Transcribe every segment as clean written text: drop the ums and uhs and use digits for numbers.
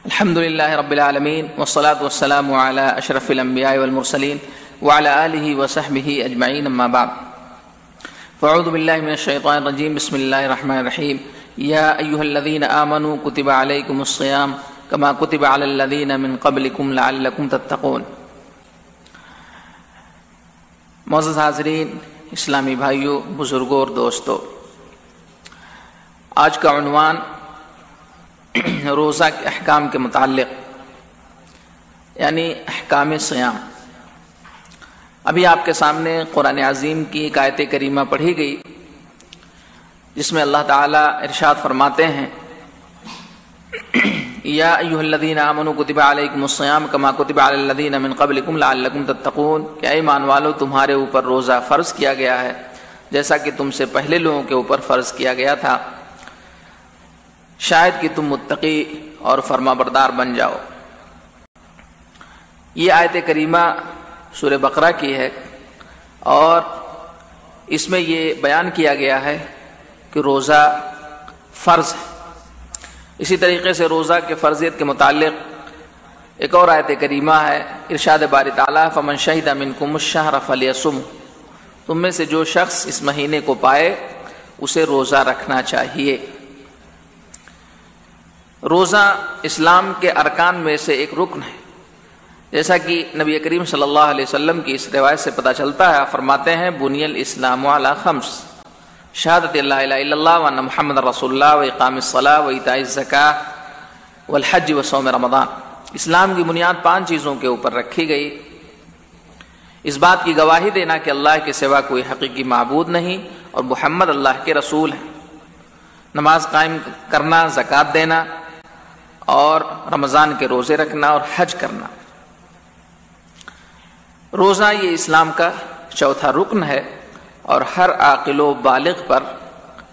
الحمد للہ رب العالمین والصلاة والسلام علی اشرف الانبیاء والمرسلین وعلی آلہ وصحبہ اجمعین اما بعد فاعوذ باللہ من الشیطان الرجیم بسم اللہ الرحمن الرحیم یا ایہا الذین آمنوا کتب علیکم الصیام کما کتب علی الذین من قبلکم لعلکم تتقون۔ معزز حاضرین، اسلامی بھائیوں، بزرگوں اور دوستوں، آج کا عنوان روزہ کے احکام کے متعلق یعنی احکام صیام۔ ابھی آپ کے سامنے قرآن عظیم کی ایک آیت کریمہ پڑھی گئی جس میں اللہ تعالیٰ ارشاد فرماتے ہیں یا ایھا الذین آمنوا کتب علیکم الصیام کما کتب علی الذین من قبلکم لعلکم تتقون، کہ اے ایمان والو تمہارے اوپر روزہ فرض کیا گیا ہے جیسا کہ تم سے پہلے لوگوں کے اوپر فرض کیا گیا تھا، شاید کہ تم متقی اور فرما بردار بن جاؤ۔ یہ آیت کریمہ سورہ بقرہ کی ہے اور اس میں یہ بیان کیا گیا ہے کہ روزہ فرض ہے۔ اسی طریقے سے روزہ کے فرضیت کے متعلق ایک اور آیت کریمہ ہے، ارشاد باری تعالیٰ فمن شہد منکم الشہر فلیصم، تم میں سے جو شخص اس مہینے کو پائے اسے روزہ رکھنا چاہیے۔ روزہ اسلام کے ارکان میں سے ایک رکن ہے، جیسا کہ نبی کریم صلی اللہ علیہ وسلم کی اس روایت سے پتہ چلتا ہے، فرماتے ہیں بنی الاسلام علی خمس، شہادت لا الہ الا اللہ وان محمد رسول اللہ واقام الصلاۃ وایتاء الزکاۃ والحج وصوم رمضان۔ اسلام کی بنیاد 5 چیزوں کے اوپر رکھی گئی، اس بات کی گواہی دینا کہ اللہ کے سوا کوئی حقیقی معبود نہیں اور محمد اللہ کے رسول ہیں، نماز قائم کرنا، زکوٰۃ دینا اور رمضان کے روزے رکھنا اور حج کرنا۔ روزہ یہ اسلام کا چوتھا رکن ہے اور ہر عاقل و بالغ پر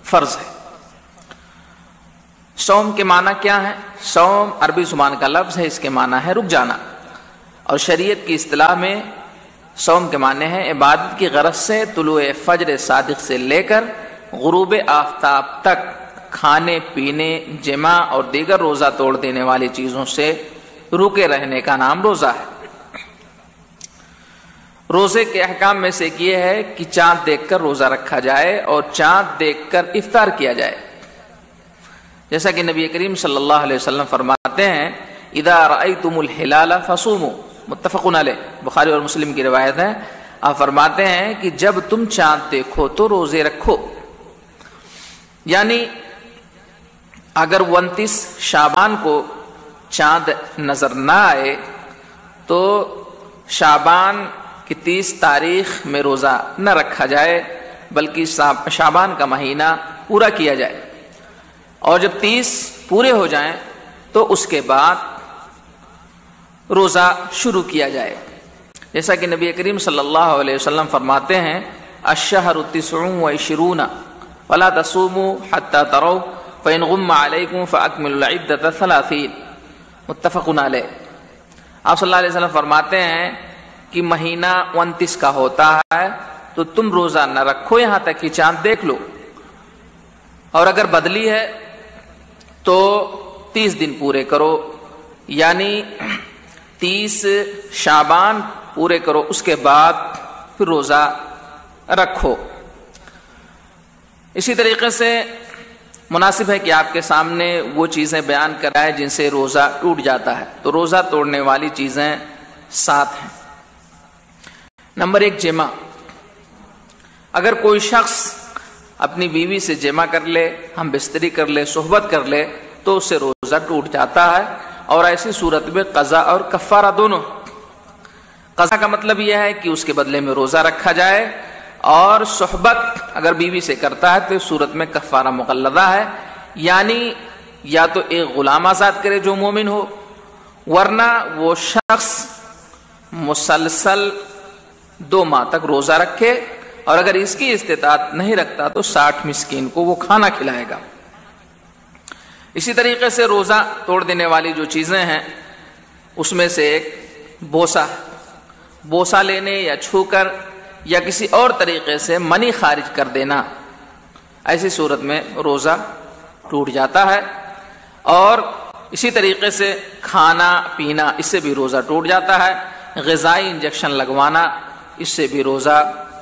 فرض ہے۔ صوم کے معنی کیا ہے؟ صوم عربی زبان کا لفظ ہے، اس کے معنی ہے رک جانا، اور شریعت کی اصطلاح میں صوم کے معنی ہے عبادت کی غرض سے طلوع فجر صادق سے لے کر غروب آفتاب تک کھانے پینے، جماع اور دیگر روزہ توڑ دینے والی چیزوں سے رکے رہنے کا نام روزہ ہے۔ روزے کے احکام میں سے ایک یہ ہے کہ چاند دیکھ کر روزہ رکھا جائے اور چاند دیکھ کر افطار کیا جائے، جیسا کہ نبی کریم صلی اللہ علیہ وسلم فرماتے ہیں اذا رأیتم الہلال فصوموا، متفق علیہ، بخاری اور مسلم کی روایت ہے۔ آپ فرماتے ہیں کہ جب تم چاند دیکھو تو روزے رکھو، یعنی اگر 29 شعبان کو چاند نظر نہ آئے تو شعبان کی 30 تاریخ میں روزہ نہ رکھا جائے بلکہ شعبان کا مہینہ پورا کیا جائے، اور جب 30 پورے ہو جائیں تو اس کے بعد روزہ شروع کیا جائے، جیسا کہ نبی کریم صلی اللہ علیہ وسلم فرماتے ہیں الشہر 29 فلا تصوموا حتى تروا فإن غم عليكم فأكملوا العدة 30، متفق علیہ۔ آپ صلی اللہ علیہ وسلم فرماتے ہیں کہ مہینہ 29 کا ہوتا ہے تو تم روزہ نہ رکھو یہاں تک کہ چاند دیکھ لو، اور اگر بدلی ہے تو 30 دن پورے کرو، یعنی 30 شعبان پورے کرو، اس کے بعد پھر روزہ رکھو۔ اسی طریقے سے مناسب ہے کہ آپ کے سامنے وہ چیزیں بیان کرائے جن سے روزہ ٹوٹ جاتا ہے، تو روزہ توڑنے والی چیزیں 7 ہیں۔ نمبر 1 جماع، اگر کوئی شخص اپنی بیوی سے جماع کر لے، ہم بستری کر لے، صحبت کر لے تو اس سے روزہ ٹوٹ جاتا ہے، اور ایسی صورت میں قضا اور کفارہ دونوں۔ قضا کا مطلب یہ ہے کہ اس کے بدلے میں روزہ رکھا جائے، اور صحبت اگر بیوی سے کرتا ہے تو اس صورت میں کفارہ مقلدہ ہے، یعنی یا تو ایک غلام آزاد کرے جو مومن ہو، ورنہ وہ شخص مسلسل 2 ماہ تک روزہ رکھے، اور اگر اس کی استطاعت نہیں رکھتا تو 60 مسکین کو وہ کھانا کھلائے گا۔ اسی طریقے سے روزہ توڑ دینے والی جو چیزیں ہیں اس میں سے ایک بوسہ لینے یا چھو کر یا کسی اور طریقے سے منی خارج کر دینا، ایسی صورت میں روزہ ٹوٹ جاتا ہے۔ اور اسی طریقے سے کھانا پینا، اس سے بھی روزہ ٹوٹ جاتا ہے. غذائی انجیکشن لگوانا، اس سے بھی روزہ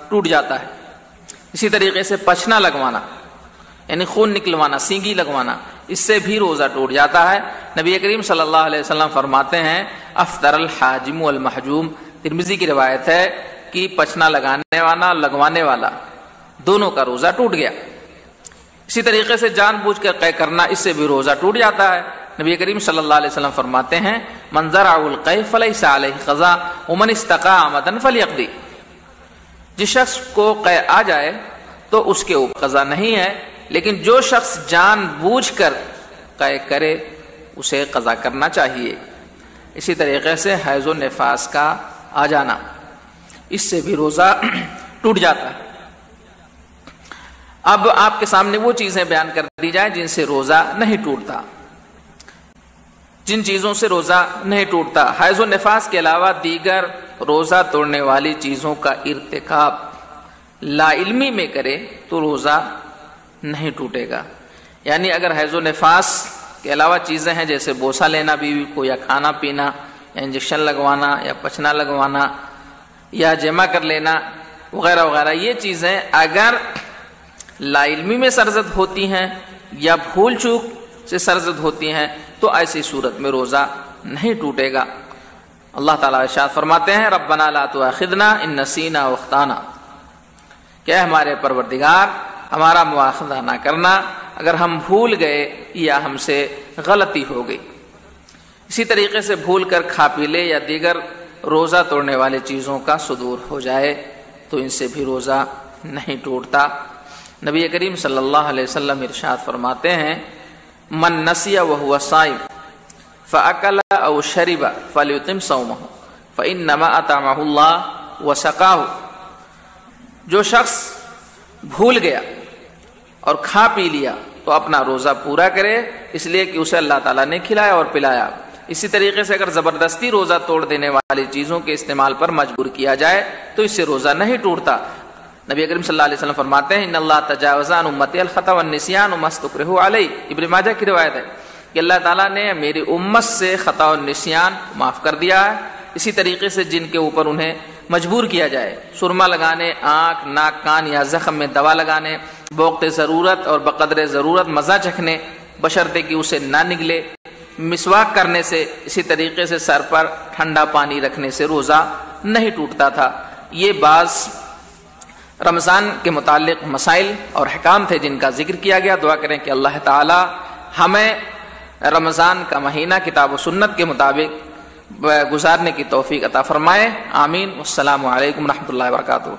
ٹوٹ جاتا ہے. اسی طریقے سے پچنا لگوانا یعنی خون نکلوانا، سینگی لگوانا، اس سے بھی روزہ ٹوٹ جاتا ہے. نبی کریم صلی اللہ علیہ وسلم فرماتے ہیں افطر الحاجم والمحجوم، ترمذی کی روایت ہے کہ پچنا لگانے والا لگوانے والا دونوں کا روزہ ٹوٹ گیا. اسی طریقے سے جان بوجھ کر قے کرنا، اس سے بھی روزہ ٹوٹ جاتا ہے. نبی کریم صلی اللہ علیہ وسلم فرماتے ہیں من زرع القیء فلیس علیہ قضاء ومن استقاء عمدا فلیقضی، جس شخص کو قے آ جائے تو اس کے اوپر قضا نہیں ہے، لیکن جو شخص جان بوجھ کر قے کرے اسے قضا کرنا چاہیے. اسی طریقے سے حیض و نفاس کا آ جانا، اس سے بھی روزہ ٹوٹ جاتا ہے. اب آپ کے سامنے وہ چیزیں بیان کر دی جائیں جن سے روزہ نہیں ٹوٹتا. جن چیزوں سے روزہ نہیں ٹوٹتا، حیض و نفاس کے علاوہ دیگر روزہ توڑنے والی چیزوں کا ارتکاب لا علمی میں کرے تو روزہ نہیں ٹوٹے گا. یعنی اگر حیض و نفاس کے علاوہ چیزیں ہیں جیسے بوسہ لینا بیوی کو، یا کھانا پینا، یا انجیکشن لگوانا، یا پچنا لگوانا، یا جمع کر لینا وغیرہ وغیرہ، یہ چیزیں اگر لا علمی میں سرزد ہوتی ہیں یا بھول چوک سے سرزد ہوتی ہیں تو ایسی صورت میں روزہ نہیں ٹوٹے گا. اللہ تعالیٰ ارشاد فرماتے ہیں ربنا لا تؤاخذنا ان نسینا واخطانا، کہ ہمارے پروردگار ہمارا مواخذہ نہ کرنا اگر ہم بھول گئے یا ہم سے غلطی ہو گئی. اسی طریقے سے بھول کر کھا پی لے یا دیگر روزہ توڑنے والے چیزوں کا صدور ہو جائے تو ان سے بھی روزہ نہیں ٹوٹتا. نبی کریم صلی اللہ علیہ وسلم ارشاد فرماتے ہیں من نسی وهو صائم فاکل او شرب فلیتم صومه فانما اطعمه الله وسقاه، جو شخص بھول گیا اور کھا پی لیا تو اپنا روزہ پورا کرے، اس لیے کہ اسے اللہ تعالیٰ نے کھلایا اور پلایا. اسی طریقے سے اگر زبردستی روزہ توڑ دینے والی چیزوں کے استعمال پر مجبور کیا جائے تو اس سے روزہ نہیں ٹوٹتا. نبی کریم صلی اللہ علیہ وسلم فرماتے ہیں ان اللہ تجاوز عن امتی الخطا والنسیان وما استکرہوا علیہ، ابن ماجہ کی روایت ہے کہ اللہ تعالیٰ نے میری امت سے خطا و نسیان معاف کر دیا ہے. اسی طریقے سے جن کے اوپر انہیں مجبور کیا جائے، سرما لگانے، آنکھ ناک کان یا زخم میں دوا لگانے، بوقت ضرورت اور بقدر ضرورت مزہ چکھنے بشرطے کہ اسے نہ نگلے، مسواک کرنے سے، اسی طریقے سے سر پر ٹھنڈا پانی رکھنے سے روزہ نہیں ٹوٹتا تھا. یہ بعض رمضان کے متعلق مسائل اور حکام تھے جن کا ذکر کیا گیا. دعا کریں کہ اللہ تعالی ہمیں رمضان کا مہینہ کتاب و سنت کے مطابق گزارنے کی توفیق عطا فرمائے. آمین. السلام علیکم ورحمۃ اللہ وبرکاتہ.